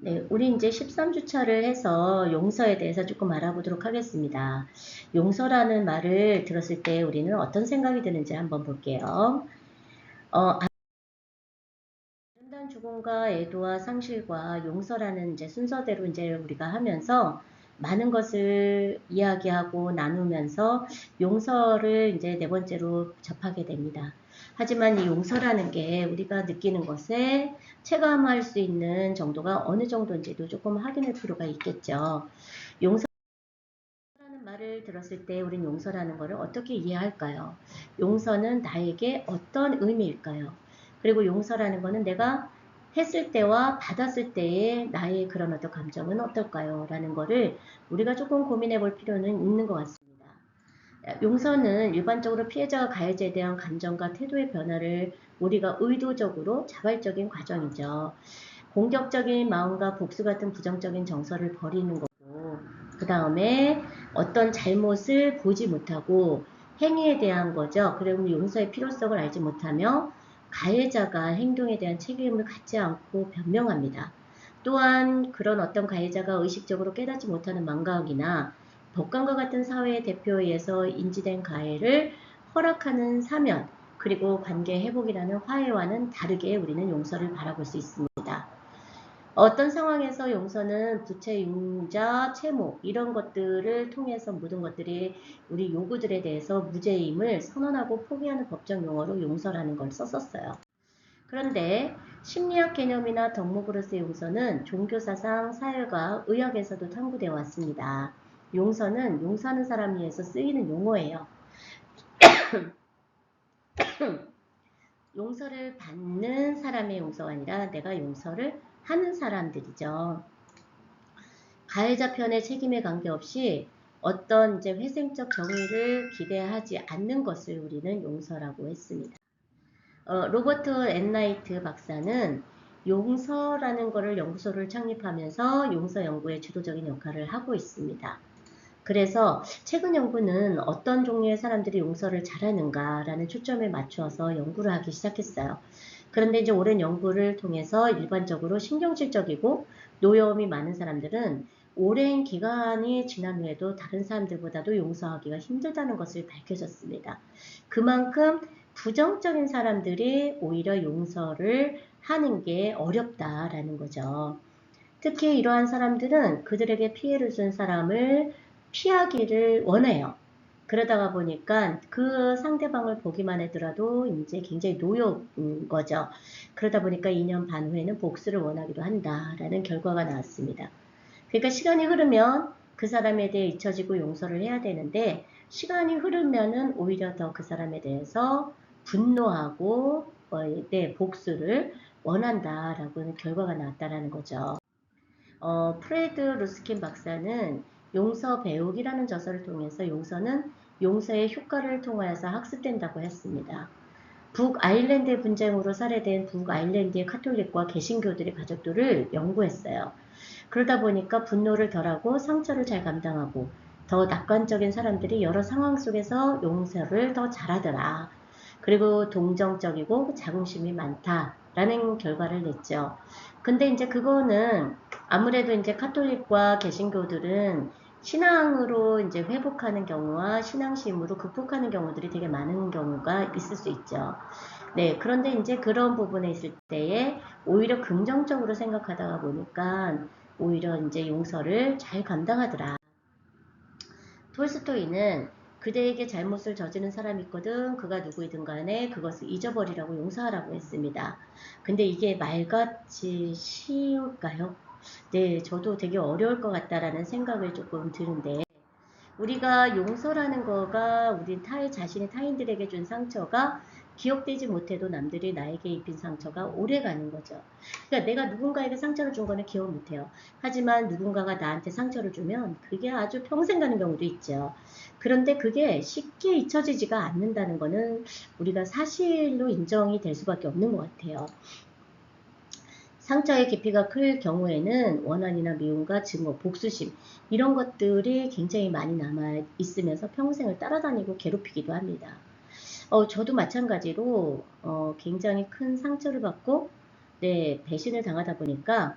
네, 우리 이제 13주차를 해서 용서에 대해서 조금 알아보도록 하겠습니다. 용서라는 말을 들었을 때 우리는 어떤 생각이 드는지 한번 볼게요. 아름다운 죽음과 애도와 상실과 용서라는 이제 순서대로 이제 우리가 하면서 많은 것을 이야기하고 나누면서 용서를 이제 네 번째로 접하게 됩니다. 하지만 이 용서라는 게 우리가 느끼는 것에 체감할 수 있는 정도가 어느 정도인지도 조금 확인할 필요가 있겠죠. 용서라는 말을 들었을 때 우린 용서라는 것을 어떻게 이해할까요? 용서는 나에게 어떤 의미일까요? 그리고 용서라는 것은 내가 했을 때와 받았을 때의 나의 그런 어떤 감정은 어떨까요? 라는 거를 우리가 조금 고민해 볼 필요는 있는 것 같습니다. 용서는 일반적으로 피해자와 가해자에 대한 감정과 태도의 변화를 우리가 의도적으로 자발적인 과정이죠. 공격적인 마음과 복수 같은 부정적인 정서를 버리는 거고, 그 다음에 어떤 잘못을 보지 못하고 행위에 대한 거죠. 그러면 용서의 필요성을 알지 못하며 가해자가 행동에 대한 책임을 갖지 않고 변명합니다. 또한 그런 어떤 가해자가 의식적으로 깨닫지 못하는 망각이나 법관과 같은 사회의 대표에 의해서 인지된 가해를 허락하는 사면, 그리고 관계 회복이라는 화해와는 다르게 우리는 용서를 바라볼 수 있습니다. 어떤 상황에서 용서는 부채, 융자, 채무 이런 것들을 통해서 모든 것들이 우리 요구들에 대해서 무죄임을 선언하고 포기하는 법적 용어로 용서라는 걸 썼었어요. 그런데 심리학 개념이나 덕목으로서의 용서는 종교사상, 사회과 의학에서도 탐구되어 왔습니다. 용서는 용서하는 사람을 위해서 쓰이는 용어예요. 용서를 받는 사람의 용서가 아니라 내가 용서를 하는 사람들이죠. 가해자 편의 책임에 관계없이 어떤 이제 회생적 정의를 기대하지 않는 것을 우리는 용서라고 했습니다. 로버트 앤나이트 박사는 용서라는 것을 연구소를 창립하면서 용서 연구에 주도적인 역할을 하고 있습니다. 그래서 최근 연구는 어떤 종류의 사람들이 용서를 잘하는가라는 초점에 맞추어서 연구를 하기 시작했어요. 그런데 이제 오랜 연구를 통해서 일반적으로 신경질적이고 노여움이 많은 사람들은 오랜 기간이 지난 후에도 다른 사람들보다도 용서하기가 힘들다는 것을 밝혀졌습니다. 그만큼 부정적인 사람들이 오히려 용서를 하는 게 어렵다라는 거죠. 특히 이러한 사람들은 그들에게 피해를 준 사람을 피하기를 원해요. 그러다가 보니까 그 상대방을 보기만 하더라도 이제 굉장히 노여운 거죠. 그러다 보니까 2년 반 후에는 복수를 원하기도 한다라는 결과가 나왔습니다. 그러니까 시간이 흐르면 그 사람에 대해 잊혀지고 용서를 해야 되는데 시간이 흐르면은 오히려 더 그 사람에 대해서 분노하고 복수를 원한다라고 하는 결과가 나왔다라는 거죠. 프레드 루스킨 박사는 용서 배우기라는 저서를 통해서 용서는 용서의 효과를 통하여서 학습된다고 했습니다. 북아일랜드 분쟁으로 살해된 북아일랜드의 카톨릭과 개신교들의 가족들을 연구했어요. 그러다 보니까 분노를 덜하고 상처를 잘 감당하고 더 낙관적인 사람들이 여러 상황 속에서 용서를 더 잘하더라. 그리고 동정적이고 자긍심이 많다라는 결과를 냈죠. 근데 이제 그거는 아무래도 이제 카톨릭과 개신교들은 신앙으로 이제 회복하는 경우와 신앙심으로 극복하는 경우들이 되게 많은 경우가 있을 수 있죠. 네, 그런데 이제 그런 부분에 있을 때에 오히려 긍정적으로 생각하다가 보니까 오히려 이제 용서를 잘 감당하더라. 톨스토이는 그대에게 잘못을 저지른 사람이 있거든 그가 누구이든 간에 그것을 잊어버리라고 용서하라고 했습니다. 근데 이게 말같이 쉬울까요? 네, 저도 되게 어려울 것 같다라는 생각을 조금 드는데 우리가 용서라는 거가 우리 자신이 타인들에게 준 상처가 기억되지 못해도 남들이 나에게 입힌 상처가 오래 가는 거죠. 그러니까 내가 누군가에게 상처를 준 거는 기억 못해요. 하지만 누군가가 나한테 상처를 주면 그게 아주 평생 가는 경우도 있죠. 그런데 그게 쉽게 잊혀지지가 않는다는 거는 우리가 사실로 인정이 될 수밖에 없는 것 같아요. 상처의 깊이가 클 경우에는 원한이나 미움과 증오, 복수심 이런 것들이 굉장히 많이 남아 있으면서 평생을 따라다니고 괴롭히기도 합니다. 저도 마찬가지로 굉장히 큰 상처를 받고 배신을 당하다 보니까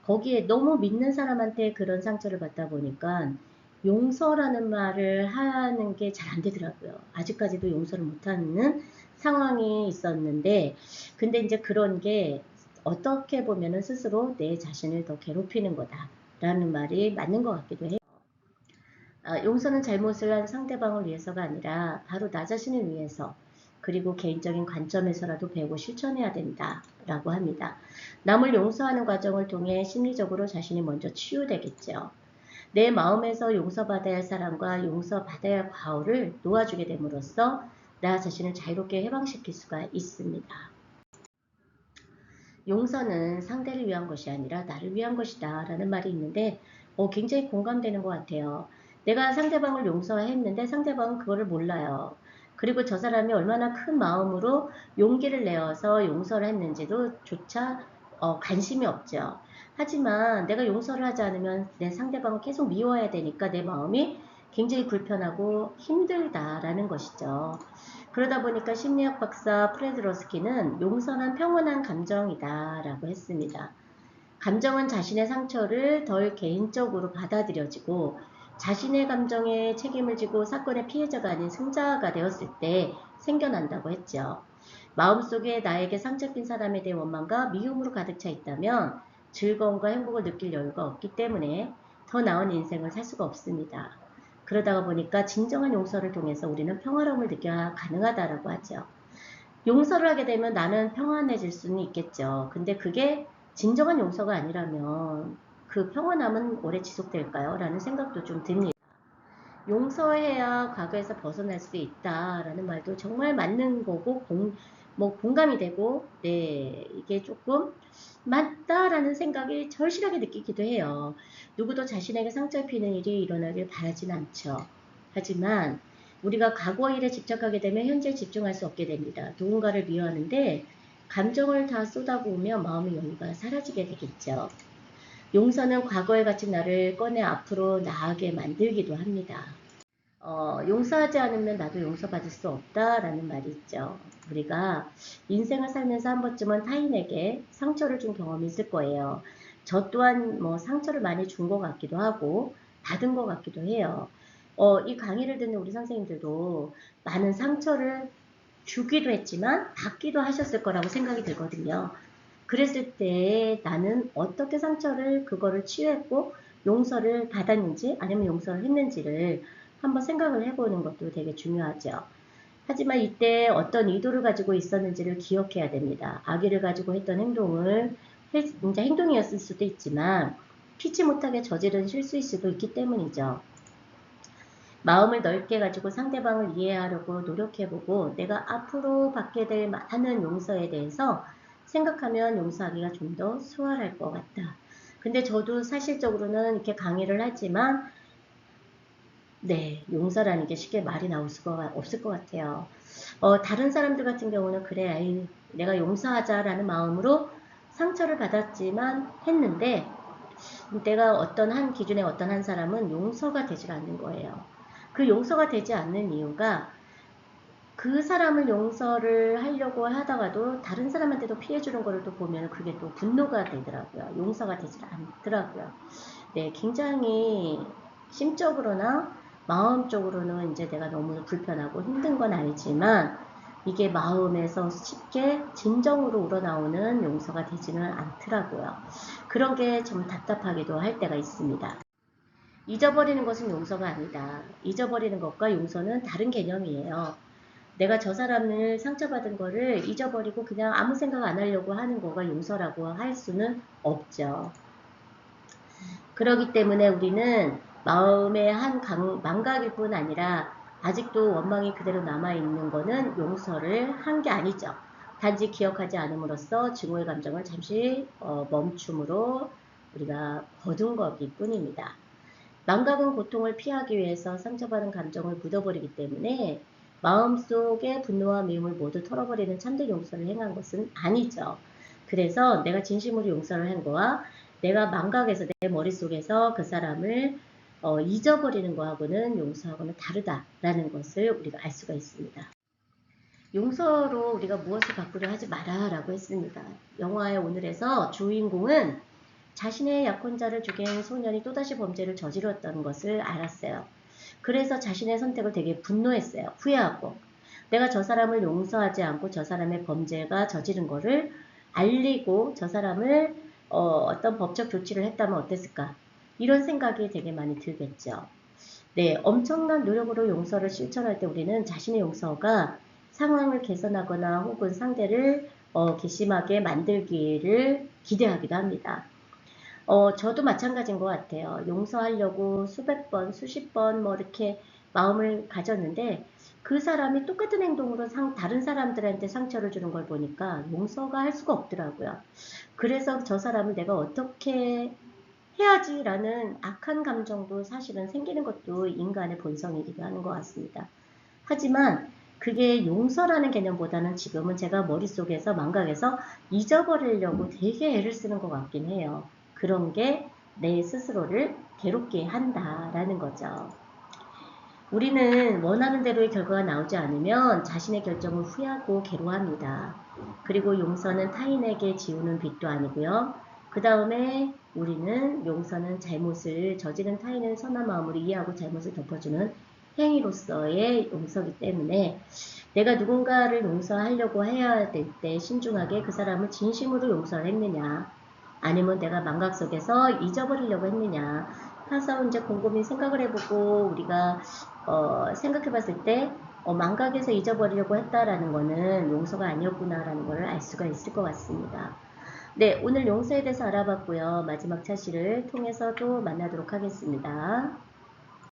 거기에 너무 믿는 사람한테 그런 상처를 받다 보니까 용서라는 말을 하는 게 잘 안 되더라고요. 아직까지도 용서를 못하는 상황이 있었는데, 근데 이제 그런 게 어떻게 보면은 스스로 내 자신을 더 괴롭히는 거다라는 말이 맞는 것 같기도 해요. 용서는 잘못을 한 상대방을 위해서가 아니라 바로 나 자신을 위해서, 그리고 개인적인 관점에서라도 배우고 실천해야 된다라고 합니다. 남을 용서하는 과정을 통해 심리적으로 자신이 먼저 치유되겠죠. 내 마음에서 용서받아야 할 사람과 용서받아야 할 과오를 놓아주게 됨으로써 나 자신을 자유롭게 해방시킬 수가 있습니다. 용서는 상대를 위한 것이 아니라 나를 위한 것이다 라는 말이 있는데 굉장히 공감되는 것 같아요. 내가 상대방을 용서했는데 상대방은 그거를 몰라요. 그리고 저 사람이 얼마나 큰 마음으로 용기를 내어서 용서를 했는지도 조차 관심이 없죠. 하지만 내가 용서를 하지 않으면 내 상대방을 계속 미워해야 되니까 내 마음이 굉장히 불편하고 힘들다라는 것이죠. 그러다 보니까 심리학 박사 프레드로스키는 용서는 평온한 감정이다 라고 했습니다. 감정은 자신의 상처를 덜 개인적으로 받아들여지고 자신의 감정에 책임을 지고 사건의 피해자가 아닌 승자가 되었을 때 생겨난다고 했죠. 마음속에 나에게 상처 입힌 사람에 대한 원망과 미움으로 가득 차 있다면 즐거움과 행복을 느낄 여유가 없기 때문에 더 나은 인생을 살 수가 없습니다. 그러다가 보니까 진정한 용서를 통해서 우리는 평화로움을 느껴야 가능하다라고 하죠. 용서를 하게 되면 나는 평안해질 수는 있겠죠. 근데 그게 진정한 용서가 아니라면 그 평안함은 오래 지속될까요? 라는 생각도 좀 듭니다. 용서해야 과거에서 벗어날 수 있다라는 말도 정말 맞는 거고 공감이 되고 이게 조금 맞다라는 생각이 절실하게 느끼기도 해요. 누구도 자신에게 상처 입히는 일이 일어나길 바라진 않죠. 하지만 우리가 과거 일에 집착하게 되면 현재에 집중할 수 없게 됩니다. 누군가를 미워하는데 감정을 다 쏟아부으면 마음의 여유가 사라지게 되겠죠. 용서는 과거에 갇힌 나를 꺼내 앞으로 나아가게 만들기도 합니다. 용서하지 않으면 나도 용서받을 수 없다라는 말이 있죠. 우리가 인생을 살면서 한 번쯤은 타인에게 상처를 준 경험이 있을 거예요. 저 또한 뭐 상처를 많이 준 것 같기도 하고 받은 것 같기도 해요. 이 강의를 듣는 우리 선생님들도 많은 상처를 주기도 했지만 받기도 하셨을 거라고 생각이 들거든요. 그랬을 때 나는 어떻게 상처를 그거를 치유했고 용서를 받았는지 아니면 용서를 했는지를 한번 생각을 해보는 것도 되게 중요하죠. 하지만 이때 어떤 의도를 가지고 있었는지를 기억해야 됩니다. 악의를 가지고 했던 행동을 이제 행동이었을 수도 있지만 피치 못하게 저지른 실수일 수도 있기 때문이죠. 마음을 넓게 가지고 상대방을 이해하려고 노력해보고 내가 앞으로 받게 될 많은 용서에 대해서 생각하면 용서하기가 좀 더 수월할 것 같다. 근데 저도 사실적으로는 이렇게 강의를 하지만 용서라는 게 쉽게 말이 나올 수가 없을 것 같아요. 다른 사람들 같은 경우는 그래, 아이, 내가 용서하자라는 마음으로 상처를 받았지만 했는데 내가 어떤 한 기준의 어떤 한 사람은 용서가 되질 않는 거예요. 그 용서가 되지 않는 이유가 그 사람을 용서를 하려고 하다가도 다른 사람한테도 피해 주는 거를 또 보면 그게 또 분노가 되더라고요. 용서가 되질 않더라고요. 굉장히 심적으로나 마음적으로는 이제 내가 너무 불편하고 힘든 건 아니지만 이게 마음에서 쉽게 진정으로 우러나오는 용서가 되지는 않더라고요. 그런 게 좀 답답하기도 할 때가 있습니다. 잊어버리는 것은 용서가 아니다. 잊어버리는 것과 용서는 다른 개념이에요. 내가 저 사람을 상처받은 거를 잊어버리고 그냥 아무 생각 안 하려고 하는 거가 용서라고 할 수는 없죠. 그렇기 때문에 우리는 마음의 한 망각일 뿐 아니라 아직도 원망이 그대로 남아있는 거는 용서를 한 게 아니죠. 단지 기억하지 않음으로써 증오의 감정을 잠시 멈춤으로 우리가 거둔 거기 뿐입니다. 망각은 고통을 피하기 위해서 상처받은 감정을 묻어버리기 때문에 마음속의 분노와 미움을 모두 털어버리는 참된 용서를 행한 것은 아니죠. 그래서 내가 진심으로 용서를 한 거와 내가 망각해서 내 머릿속에서 그 사람을 잊어버리는 거하고는 용서하고는 다르다라는 것을 우리가 알 수가 있습니다. 용서로 우리가 무엇을 바꾸려 하지 마라 라고 했습니다. 영화의 오늘에서 주인공은 자신의 약혼자를 죽인 소년이 또다시 범죄를 저질렀던 것을 알았어요. 그래서 자신의 선택을 되게 분노했어요. 후회하고. 내가 저 사람을 용서하지 않고 저 사람의 범죄가 저지른 거를 알리고 저 사람을 어떤 법적 조치를 했다면 어땠을까? 이런 생각이 되게 많이 들겠죠. 네, 엄청난 노력으로 용서를 실천할 때 우리는 자신의 용서가 상황을 개선하거나 혹은 상대를 괘씸하게 만들기를 기대하기도 합니다. 저도 마찬가지인 것 같아요. 용서하려고 수백 번, 수십 번 뭐 이렇게 마음을 가졌는데 그 사람이 똑같은 행동으로 다른 사람들한테 상처를 주는 걸 보니까 용서가 할 수가 없더라고요. 그래서 저 사람을 내가 어떻게 해야지라는 악한 감정도 사실은 생기는 것도 인간의 본성이기도 하는 것 같습니다. 하지만 그게 용서라는 개념보다는 지금은 제가 머릿속에서 망각해서 잊어버리려고 되게 애를 쓰는 것 같긴 해요. 그런 게 내 스스로를 괴롭게 한다라는 거죠. 우리는 원하는 대로의 결과가 나오지 않으면 자신의 결정을 후회하고 괴로워합니다. 그리고 용서는 타인에게 지우는 빚도 아니고요. 그 다음에 우리는 용서는 잘못을 저지른 타인을 선한 마음으로 이해하고 잘못을 덮어주는 행위로서의 용서이기 때문에 내가 누군가를 용서하려고 해야 될 때 신중하게 그 사람을 진심으로 용서를 했느냐 아니면 내가 망각 속에서 잊어버리려고 했느냐 해서 이제 곰곰이 생각을 해보고 우리가 생각해 봤을 때 망각해서 잊어버리려고 했다라는 거는 용서가 아니었구나라는 걸 알 수가 있을 것 같습니다. 네, 오늘 용서에 대해서 알아봤고요. 마지막 차시를 통해서 또 만나도록 하겠습니다.